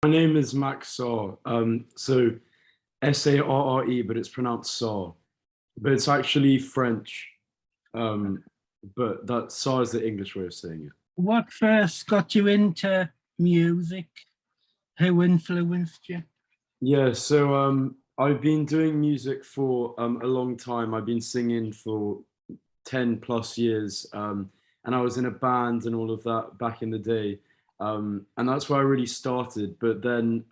My name is Max Sarre. So Sarre, but it's pronounced Sarre. But it's actually French. Um, but that Sarre is the English way of saying it. What first got you into music? Who influenced you? Yeah, so I've been doing music for a long time. I've been singing for 10 plus years. And I was in a band and all of that back in the day. And that's where I really started. But then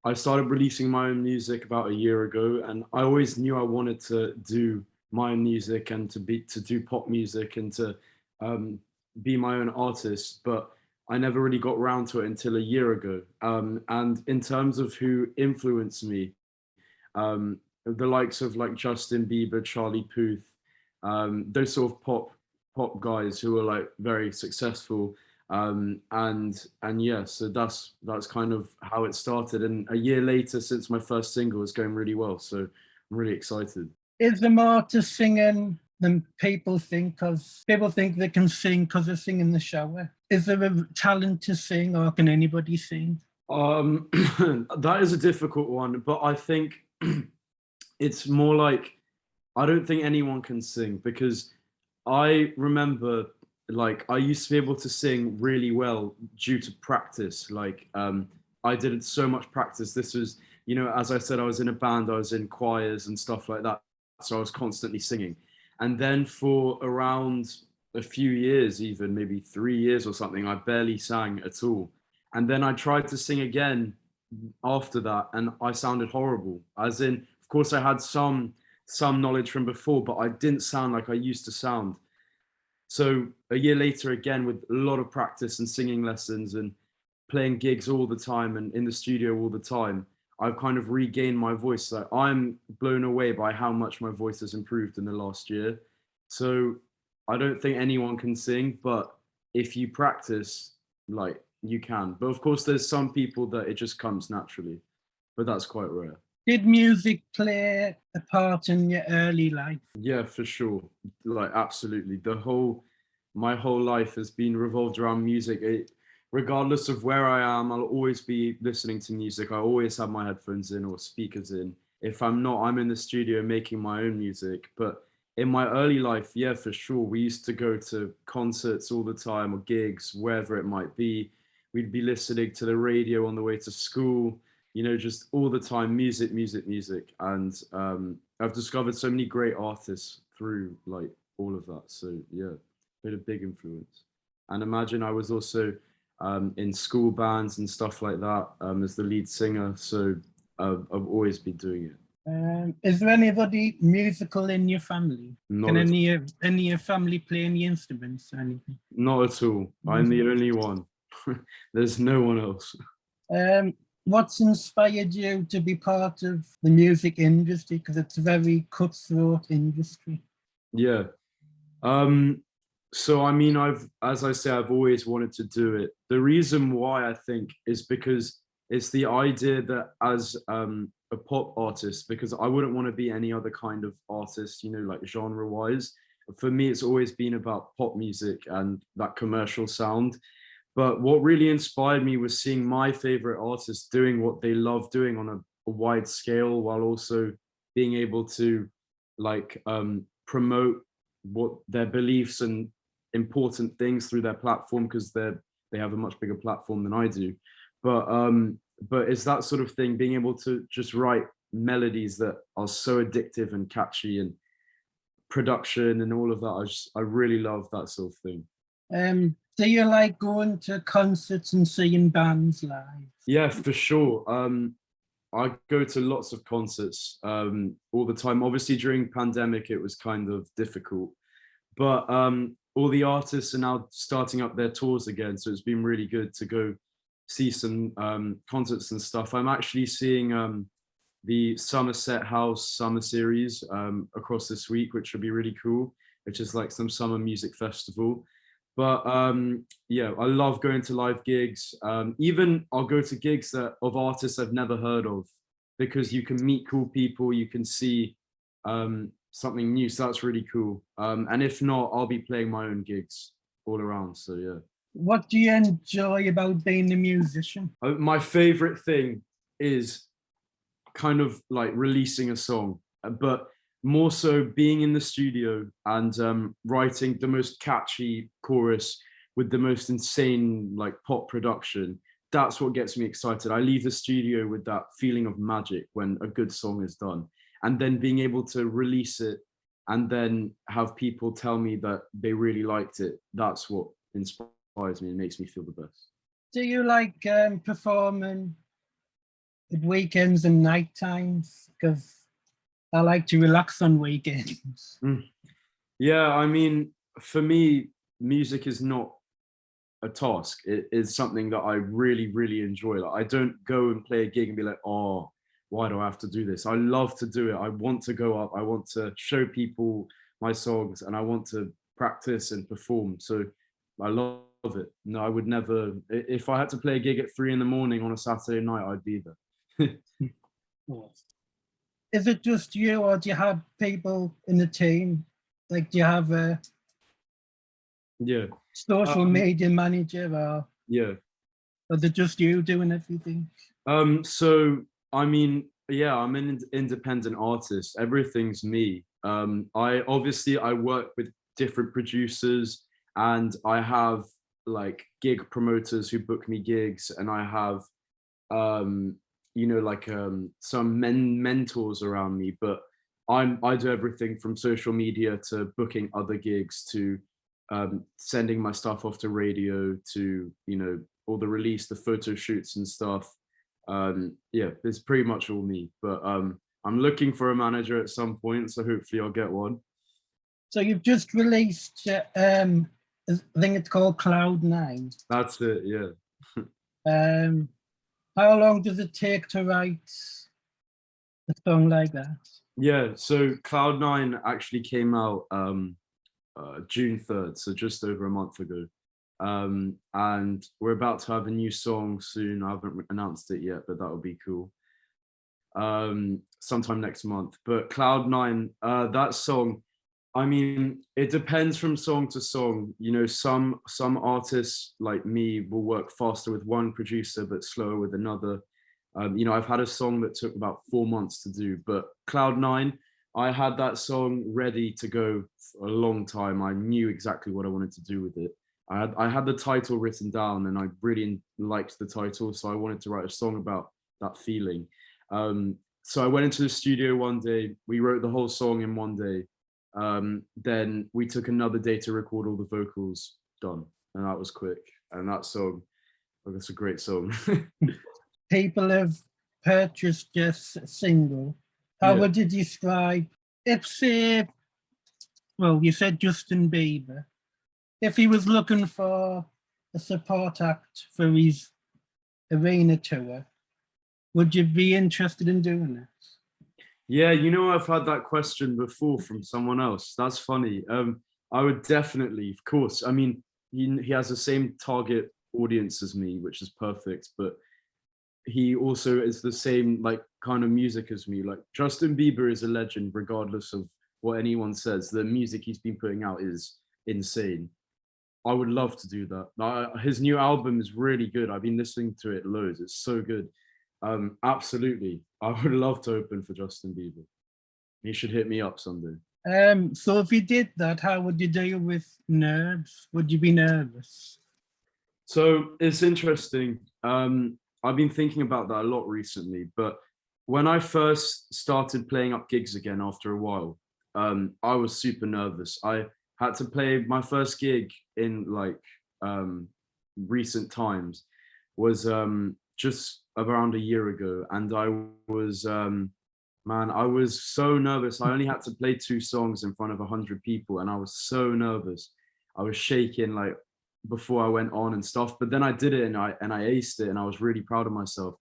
I started releasing my own music about a year ago, and I always knew I wanted to do my own music and to do pop music and to um, be my own artist. But I never really got around to it until a year ago. And in terms of who influenced me, the likes of like Justin Bieber, Charlie Puth, those sort of pop guys who are like very successful. And yeah, so that's kind of how it started. And a year later, since my first single, it's going really well. So I'm really excited. Is the more to singing than people think? Because people think they can sing because they sing in the shower. Is there a talent to sing, or can anybody sing? That is a difficult one, but I think it's more like I don't think anyone can sing because I remember like I used to be able to sing really well due to practice. Like I did so much practice. This was, as I said, I was in a band, I was in choirs and stuff like that. So I was constantly singing. And then for around a few years, even maybe 3 years or something, I barely sang at all. And then I tried to sing again after that, and I sounded horrible. As in, of course, I had some knowledge from before, but I didn't sound like I used to sound. So a year later, again, with a lot of practice and singing lessons and playing gigs all the time and in the studio all the time, I've kind of regained my voice. So I'm blown away by how much my voice has improved in the last year. So I don't think anyone can sing, but if you practice, like you can. But of course, there's some people that it just comes naturally, but that's quite rare. Did music play a part in your early life? Yeah, for sure. Like absolutely. My whole life has been revolved around music. Regardless of where I am, I'll always be listening to music. I always have my headphones in or speakers in. If I'm not, I'm in the studio making my own music. But in my early life, yeah, for sure. We used to go to concerts all the time or gigs, wherever it might be. We'd be listening to the radio on the way to school, just all the time, music, music, music. And I've discovered so many great artists through like all of that. So yeah, been a big influence. And imagine I was also in school bands and stuff like that as the lead singer. So I've always been doing it. Is there anybody musical in your family? Not Can at, any of your family play any instruments or anything? not at all. I'm the only one. There's no one else. What's inspired you to be part of the music industry? Because it's a very cutthroat industry. Yeah. So I mean, as I say, I've always wanted to do it. The reason why I think is because it's the idea that as a pop artist, because I wouldn't want to be any other kind of artist, like genre wise. For me, it's always been about pop music and that commercial sound. But what really inspired me was seeing my favorite artists doing what they love doing on a wide scale, while also being able to like promote what their beliefs and important things through their platform, because they have a much bigger platform than I do. But it's that sort of thing, being able to just write melodies that are so addictive and catchy, and production and all of that. I really love that sort of thing. Do you like going to concerts and seeing bands live? Yeah, for sure. I go to lots of concerts all the time. Obviously, during pandemic, it was kind of difficult, but all the artists are now starting up their tours again, so it's been really good to go see some concerts and stuff. I'm actually seeing the Somerset House Summer Series across this week, which will be really cool, which is like some summer music festival. But yeah, I love going to live gigs. Even I'll go to gigs of artists I've never heard of, because you can meet cool people, you can see something new. So that's really cool. And if not, I'll be playing my own gigs all around. So yeah. What do you enjoy about being a musician? My favorite thing is kind of like releasing a song, but more so being in the studio and writing the most catchy chorus with the most insane like pop production. That's what gets me excited. I leave the studio with that feeling of magic when a good song is done, and then being able to release it and then have people tell me that they really liked it. That's what inspires me and makes me feel the best. Do you like performing at weekends and night times? Because I like to relax on weekends. Mm. Yeah, I mean, for me, music is not a task. It is something that I really, really enjoy. Like, I don't go and play a gig and be like, oh, why do I have to do this? I love to do it. I want to go up. I want to show people my songs, and I want to practice and perform. So I love it. No, I would never. If I had to play a gig at 3 in the morning on a Saturday night, I'd be there. Is it just you, or do you have people in the team? Like, do you have a Yeah. social media manager, or Yeah. is it just you doing everything? So I mean, yeah, I'm an independent artist. Everything's me. I work with different producers, and I have like gig promoters who book me gigs, and I have um like some mentors around me, but I do everything from social media to booking other gigs to sending my stuff off to radio to all the release, the photo shoots and stuff. Yeah, it's pretty much all me, but I'm looking for a manager at some point, so hopefully I'll get one. So you've just released, I think it's called Cloud9. That's it, yeah. Um, how long does it take to write a song like that? Yeah, so Cloud9 actually came out June 3rd, so just over a month ago. And we're about to have a new song soon. I haven't announced it yet, but that would be cool. Sometime next month. But Cloud9, that song, I mean, it depends from song to song. Some artists like me will work faster with one producer, but slower with another. I've had a song that took about 4 months to do, but Cloud9, I had that song ready to go for a long time. I knew exactly what I wanted to do with it. I had the title written down, and I really liked the title, so I wanted to write a song about that feeling. So I went into the studio one day. We wrote the whole song in one day. Then we took another day to record all the vocals. Done, and that was quick. And that song, oh, that's a great song. People have purchased this single. How Yeah. would you describe, if say, well, you said Justin Bieber, if he was looking for a support act for his arena tour, would you be interested in doing this? Yeah, I've had that question before from someone else. That's funny. I would definitely, of course. I mean, he has the same target audience as me, which is perfect, but he also is the same like kind of music as me. Like, Justin Bieber is a legend regardless of what anyone says. The music he's been putting out is insane. I would love to do that. His new album is really good. I've been listening to it loads. It's so good. Absolutely. I would love to open for Justin Bieber. He should hit me up someday. So if you did that, how would you deal with nerves? Would you be nervous? So it's interesting. I've been thinking about that a lot recently, but when I first started playing up gigs again after a while, I was super nervous. I had to play my first gig in like recent times was just around a year ago, and I was man, I was so nervous. I only had to play 2 songs in front of 100 people, and I was so nervous. I was shaking like before I went on and stuff, but then I did it, and I aced it, and I was really proud of myself.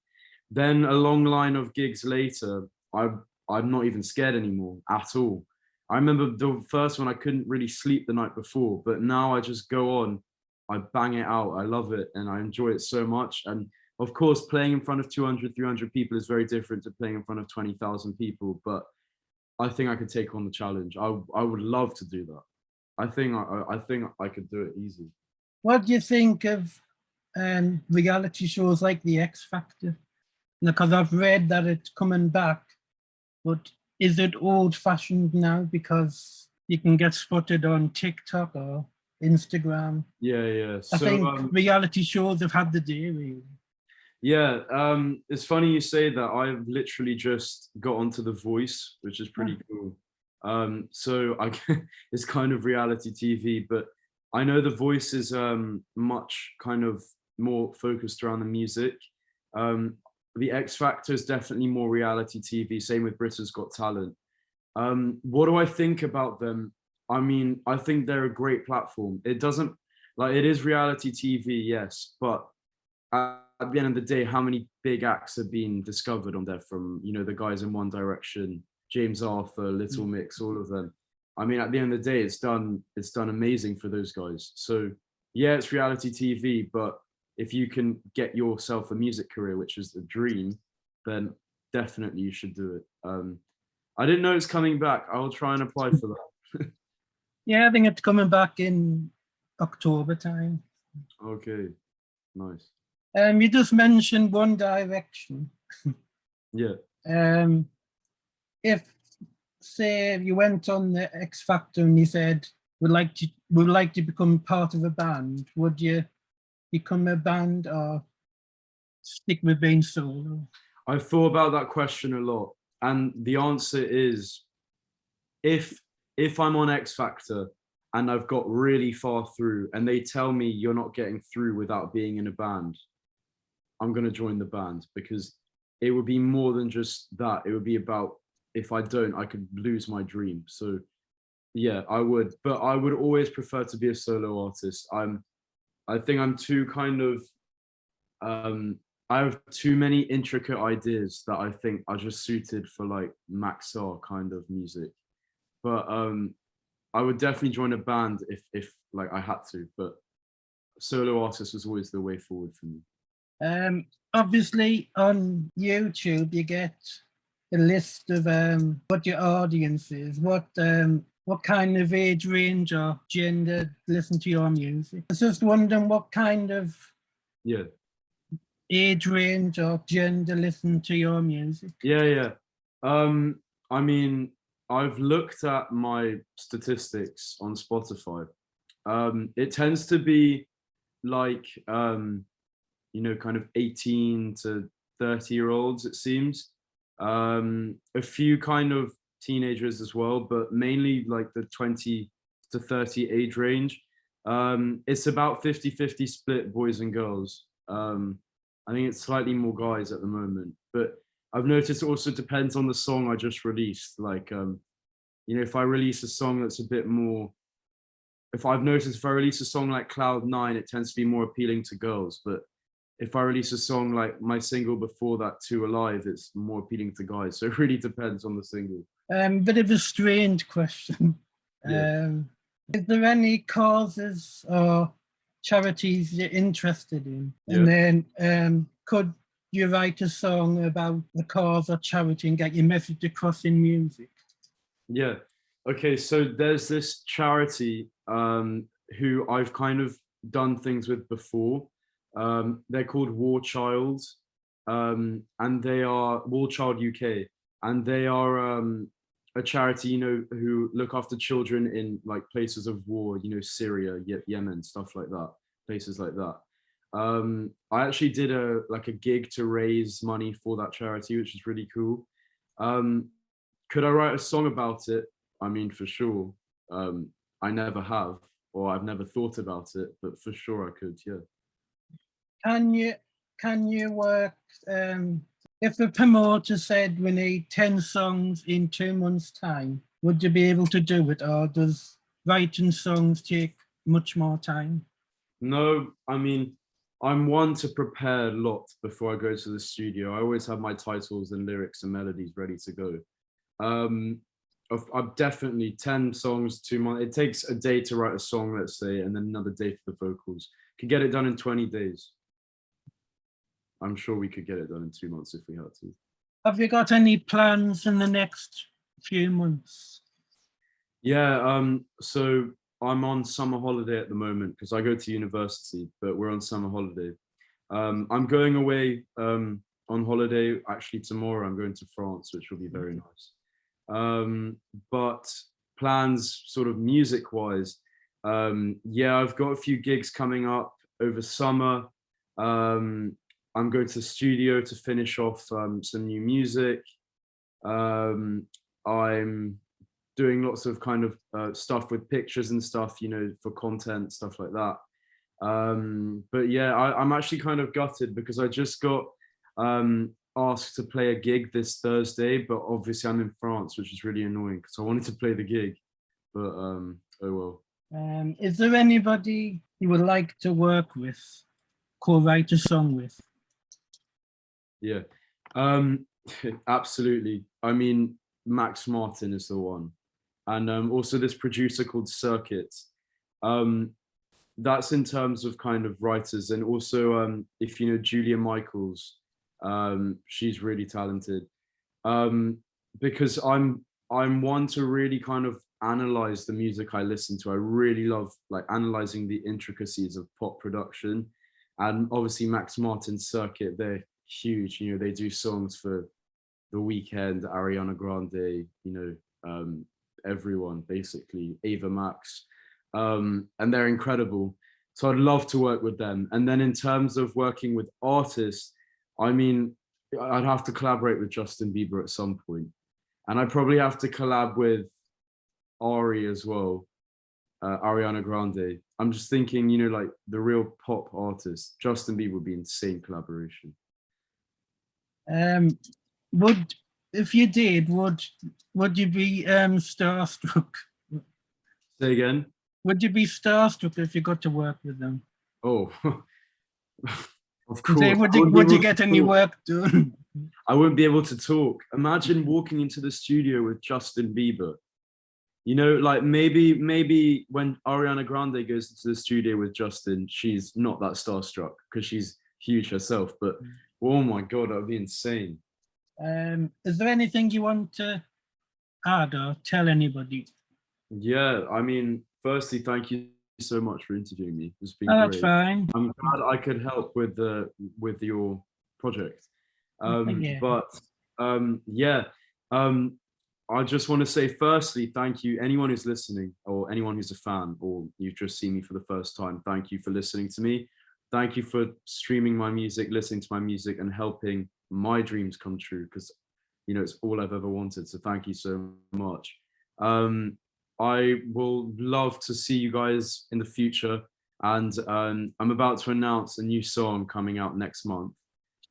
Then a long line of gigs later, I'm not even scared anymore at all. I remember the first one, I couldn't really sleep the night before, but now I just go on, I bang it out. I love it, and I enjoy it so much. And of course, playing in front of 200, 300 people is very different to playing in front of 20,000 people, but I think I could take on the challenge. I would love to do that. I think I could do it easy. What do you think of reality shows like The X Factor? Because I've read that it's coming back, but is it old-fashioned now because you can get spotted on TikTok or Instagram? Yeah. I So think reality shows have had the day, really. yeah, it's funny you say that. I've literally just got onto The Voice, which is pretty cool. So it's kind of reality TV, but I know The Voice is much kind of more focused around the music. The X Factor is definitely more reality TV. Same with Britain's Got Talent. What do I think about them? I mean, I think they're a great platform. It doesn't like it is reality TV, yes, but at the end of the day, how many big acts have been discovered on there from, you know, the guys in One Direction, James Arthur, Little Mix, all of them. I mean, at the end of the day, it's done amazing for those guys. So yeah, it's reality TV, but if you can get yourself a music career, which is the dream, then definitely you should do it. I didn't know it's coming back. I'll try and apply for that. Yeah, I think it's coming back in October time. Okay, nice. You just mentioned One Direction. Yeah. If say you went on the X Factor and you said would like to become part of a band, would you become a band or stick with being solo? I've thought about that question a lot, and the answer is if I'm on X Factor and I've got really far through and they tell me you're not getting through without being in a band, I'm going to join the band, because it would be more than just that. It would be about, if I don't, I could lose my dream. So yeah, I would, but I would always prefer to be a solo artist. I think I'm too kind of I have too many intricate ideas that I think are just suited for like Max Sarre kind of music. But I would definitely join a band if like I had to, but solo artist was always the way forward for me. Obviously on YouTube you get a list of what your audience is, what kind of age range or gender listen to your music. I was just wondering what kind of Yeah. age range or gender listen to your music. Yeah. I mean, I've looked at my statistics on Spotify. It tends to be like you know, kind of 18 to 30-year-olds, it seems. A few kind of teenagers as well, but mainly like the 20 to 30 age range. It's about 50-50 split boys and girls. I think it's slightly more guys at the moment, but I've noticed it also depends on the song I just released. Like, you know, if I release a song that's a bit more, if I release a song like Cloud Nine, it tends to be more appealing to girls. But if I release a song like my single before that, Two Alive, it's more appealing to guys. So it really depends on the single. Bit of a strange question. Yeah. Is there any causes or charities you're interested in? Yeah. And then could you write a song about the cause or charity and get your message across in music? Yeah. Okay, so there's this charity who I've kind of done things with before. They're called War Child, and they are War Child UK, and they are a charity, you know, who look after children in like places of war, you know, Syria, Yemen, stuff like that, places like that. I actually did a gig to raise money for that charity, which is really cool. Could I write a song about it? I mean, for sure. I never have, or I've never thought about it, but for sure I could, yeah. Can you work if the promoter said we need 10 songs in 2 months' time, would you be able to do it, or does writing songs take much more time? No, I mean, I'm one to prepare a lot before I go to the studio. I always have my titles and lyrics and melodies ready to go. I've definitely 10 songs, 2 months. It takes a day to write a song, let's say, and then another day for the vocals. Could get it done in 20 days. I'm sure we could get it done in 2 months if we had to. Have you got any plans in the next few months? Yeah, so I'm on summer holiday at the moment because I go to university, but we're on summer holiday. I'm going away on holiday actually tomorrow. I'm going to France, which will be very nice. But plans sort of music wise, yeah, I've got a few gigs coming up over summer. I'm going to the studio to finish off some new music. I'm doing lots of kind of stuff with pictures and stuff, you know, for content, stuff like that. But yeah, I'm actually kind of gutted because I just got asked to play a gig this Thursday, but obviously I'm in France, which is really annoying because I wanted to play the gig, but oh well. Is there anybody you would like to work with, co-write a song with? Yeah, absolutely. I mean, Max Martin is the one, and also this producer called Circuit. That's in terms of kind of writers, and also if you know Julia Michaels, she's really talented. Because I'm one to really kind of analyze the music I listen to. I really love like analyzing the intricacies of pop production, and obviously Max Martin's Circuit, they're huge. You know, they do songs for The Weeknd, Ariana Grande, you know, everyone basically, Ava Max, and they're incredible. So I'd love to work with them. And then in terms of working with artists, I mean, I'd have to collaborate with Justin Bieber at some point, and I'd probably have to collab with Ari as well, Ariana Grande. I'm just thinking, you know, like the real pop artists. Justin Bieber would be insane collaboration. Would, if you did, would you be starstruck? Say again? Would you be starstruck if you got to work with them? Oh, of Say, course. would you get any work done? I wouldn't be able to talk. Imagine walking into the studio with Justin Bieber. You know, like maybe when Ariana Grande goes into the studio with Justin, she's not that starstruck because she's huge herself. But oh my God, that would be insane. Is there anything you want to add or tell anybody? Yeah, I mean, firstly, thank you so much for interviewing me. It's been That's great. fine. I'm glad I could help with your project. Yeah. But yeah, I just want to say firstly, thank you. Anyone who's listening or anyone who's a fan or you've just seen me for the first time, thank you for listening to me. Thank you for streaming my music, listening to my music and helping my dreams come true because, you know, it's all I've ever wanted. So thank you so much. I will love to see you guys in the future. And I'm about to announce a new song coming out next month,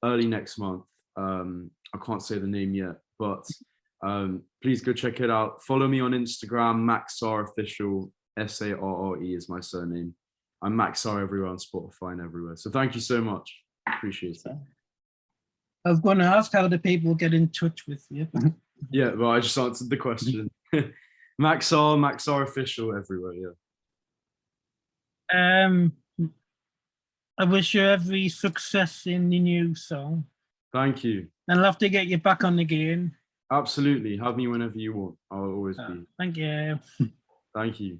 early next month. I can't say the name yet, but please go check it out. Follow me on Instagram, Max Sarre Official, Sarre is my surname. I'm Max Sarre everywhere on Spotify and everywhere. So thank you so much. Appreciate it. I was going to ask how do people get in touch with you. Yeah, well, I just answered the question. Max Sarre Official everywhere, yeah. I wish you every success in the new song. Thank you. I'd love to get you back on again. Absolutely. Have me whenever you want. I'll always be. Thank you. Thank you.